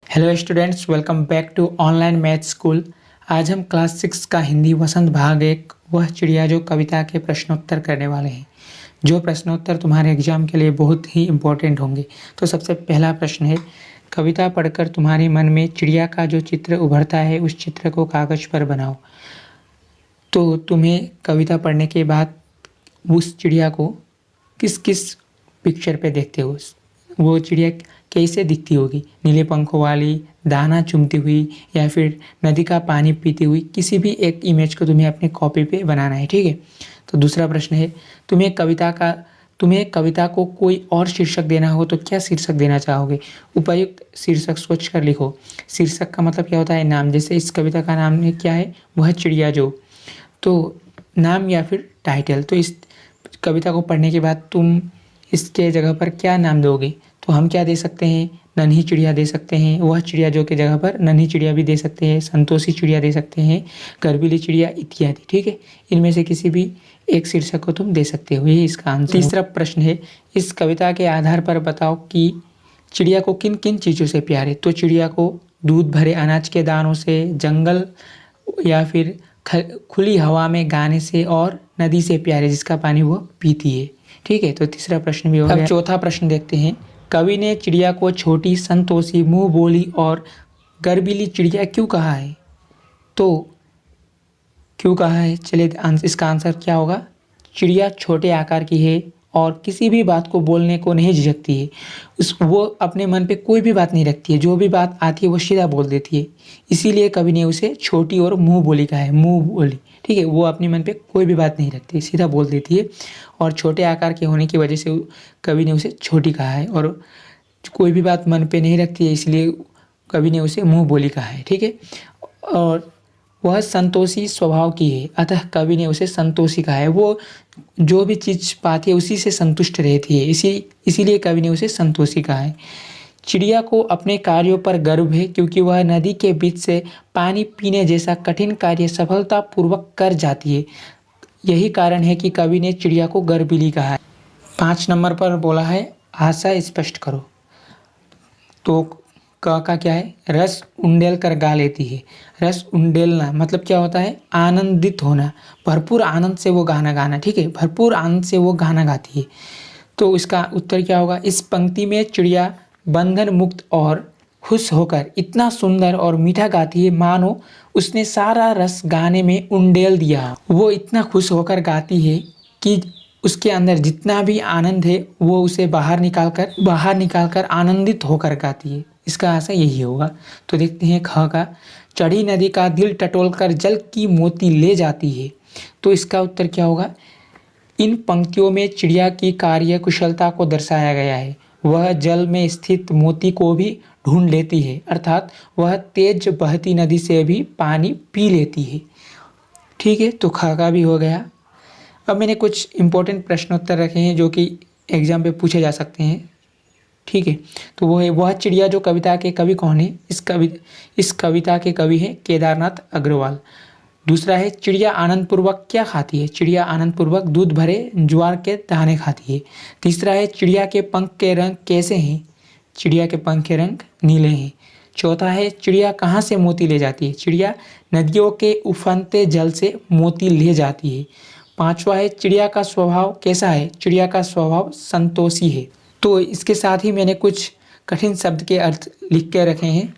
Hello students, welcome back to online math school. आज हम class 6 का हिंदी वसंत भाग 1 वह चिड़िया जो कविता के प्रश्नोत्तर करने वाले हैं, जो प्रश्नोत्तर तुम्हारे एग्जाम के लिए बहुत ही इम्पोर्टेंट होंगे। तो सबसे पहला प्रश्न है, कविता पढ़कर तुम्हारे मन में चिड़िया का जो चित्र उभरता है उस चित्र को कागज पर बनाओ। तो तुम्हें कविता पढ़ने के बाद उस चिड़िया को किस किस पिक्चर पे देखते हो, वो चिड़िया कैसे दिखती होगी, नीले पंखों वाली, दाना चुमती हुई, या फिर नदी का पानी पीती हुई, किसी भी एक इमेज को तुम्हें अपने कॉपी पे बनाना है। ठीक है। तो दूसरा प्रश्न है, तुम्हें कविता को कोई और शीर्षक देना हो तो क्या शीर्षक देना चाहोगे। उपयुक्त शीर्षक सोच कर लिखो। शीर्षक का मतलब क्या होता है, नाम। जैसे इस कविता का नाम है क्या है, वह चिड़िया जो, तो नाम या फिर टाइटल। तो इस कविता को पढ़ने के बाद तुम इसके जगह पर क्या नाम दोगे, तो हम क्या दे सकते हैं, नन्ही चिड़िया दे सकते हैं, वह चिड़िया जो के जगह पर नन्ही चिड़िया भी दे सकते हैं, संतोषी चिड़िया दे सकते हैं, गर्वीली चिड़िया इत्यादि। ठीक है, इनमें से किसी भी एक शीर्षक को तुम दे सकते हो। यही इसका आंसर। तीसरा प्रश्न है, इस कविता के आधार पर बताओ कि चिड़िया को किन किन चीज़ों से प्यार है। तो चिड़िया को दूध भरे अनाज के दानों से, जंगल या फिर खुली हवा में गाने से, और नदी से प्यार है जिसका पानी वो पीती है। ठीक है, तो तीसरा प्रश्न भी हो गया। अब चौथा प्रश्न देखते हैं, कवि ने चिड़िया को छोटी, संतोषी, मुंह बोली और गर्वीली चिड़िया क्यों कहा है। तो क्यों कहा है, चलिए इसका आंसर क्या होगा। चिड़िया छोटे आकार की है और किसी भी बात को बोलने को नहीं झिझकती है। वो अपने मन पे कोई भी बात नहीं रखती है, जो भी बात आती है वो सीधा बोल देती है। इसीलिए कवि ने उसे छोटी और मुंह बोली कहा है, मुंह बोली। ठीक है, वो अपने मन पे कोई भी बात नहीं रखती, सीधा बोल देती है, और छोटे आकार के होने की वजह से कवि ने उसे छोटी कहा है। और कोई भी बात मन पे नहीं रखती है, इसलिए कवि ने उसे मुंह बोली कहा है। ठीक है, और वह संतोषी स्वभाव की है, अतः कवि ने उसे संतोषी कहा है। वो जो भी चीज़ पाती है उसी से संतुष्ट रहती है, इसीलिए कवि ने उसे संतोषी कहा है। चिड़िया को अपने कार्यों पर गर्व है क्योंकि वह नदी के बीच से पानी पीने जैसा कठिन कार्य सफलतापूर्वक कर जाती है। यही कारण है कि कवि ने चिड़िया को गर्वीली कहा है। 5 नंबर पर बोला है, आशा स्पष्ट करो। तो क का क्या है, रस उंडेल कर गा लेती है। रस उंडेलना मतलब क्या होता है, आनंदित होना, भरपूर आनंद से वो गाना गाना। ठीक है, भरपूर आनंद से वो गाना गाती है। तो इसका उत्तर क्या होगा, इस पंक्ति में चिड़िया बंधन मुक्त और खुश होकर इतना सुंदर और मीठा गाती है मानो उसने सारा रस गाने में उंडेल दिया। वो इतना खुश होकर गाती है कि उसके अंदर जितना भी आनंद है वो उसे बाहर निकाल कर आनंदित होकर गाती है। इसका आशा यही होगा। तो देखते हैं ख का, चढ़ी नदी का दिल टटोल कर जल की मोती ले जाती है। तो इसका उत्तर क्या होगा, इन पंक्तियों में चिड़िया की कार्य कुशलता को दर्शाया गया है। वह जल में स्थित मोती को भी ढूंढ लेती है, अर्थात वह तेज बहती नदी से भी पानी पी लेती है। ठीक है, तो ख का भी हो गया। अब मैंने कुछ इंपॉर्टेंट प्रश्नोत्तर रखे हैं जो कि एग्जाम पे पूछे जा सकते हैं। ठीक है, तो वो है, वह चिड़िया जो कविता के कवि कौन है। इस कविता के कवि हैं केदारनाथ अग्रवाल। दूसरा है, चिड़िया आनंदपूर्वक क्या खाती है। चिड़िया आनंदपूर्वक दूध भरे ज्वार के दाने खाती है। तीसरा है, चिड़िया के पंख के रंग कैसे हैं। चिड़िया के पंख के रंग नीले हैं। चौथा है, चिड़िया कहाँ से मोती ले जाती है। चिड़िया नदियों के उफनते जल से मोती ले जाती है। पांचवा है, चिड़िया का स्वभाव कैसा है। चिड़िया का स्वभाव संतोषी है। तो इसके साथ ही मैंने कुछ कठिन शब्द के अर्थ लिख के रखे हैं,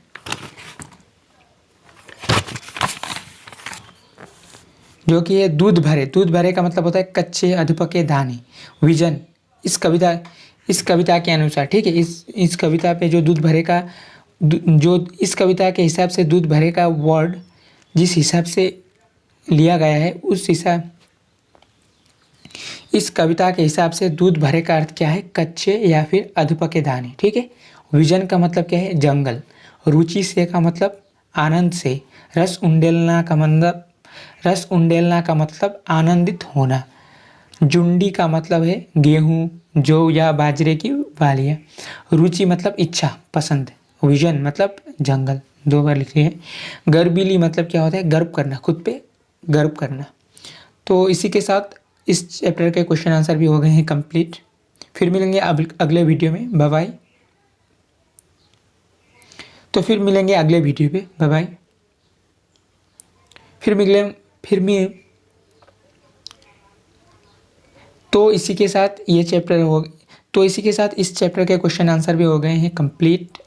जो कि है दूध भरे। दूध भरे का मतलब होता है कच्चे अधपके दाने। विजन इस कविता के अनुसार। ठीक है, इस कविता पे जो दूध भरे का जो इस कविता के हिसाब से दूध भरे का वर्ड जिस हिसाब से लिया गया है, उस हिसाब इस कविता के हिसाब से दूध भरे का अर्थ क्या है, कच्चे या फिर अधपके दाने। ठीक है, विजन का मतलब क्या है, जंगल। रुचि से का मतलब आनंद से। रस उंडेलना का मतलब आनंदित होना। जुंडी का मतलब है गेहूँ, जौ या बाजरे की बालियाँ। रुचि मतलब इच्छा, पसंद। विजन मतलब जंगल। 2 बार लिखे हैं। गर्वीली मतलब क्या होता है, गर्व करना, खुद पे गर्व करना। तो इसी के साथ इस चैप्टर के क्वेश्चन आंसर भी हो गए हैं कंप्लीट। फिर मिलेंगे अगले वीडियो में। Bye bye. तो फिर मिलेंगे अगले वीडियो पे। Bye bye. फिर मैं तो इसी के साथ इस चैप्टर के क्वेश्चन आंसर भी हो गए हैं कंप्लीट।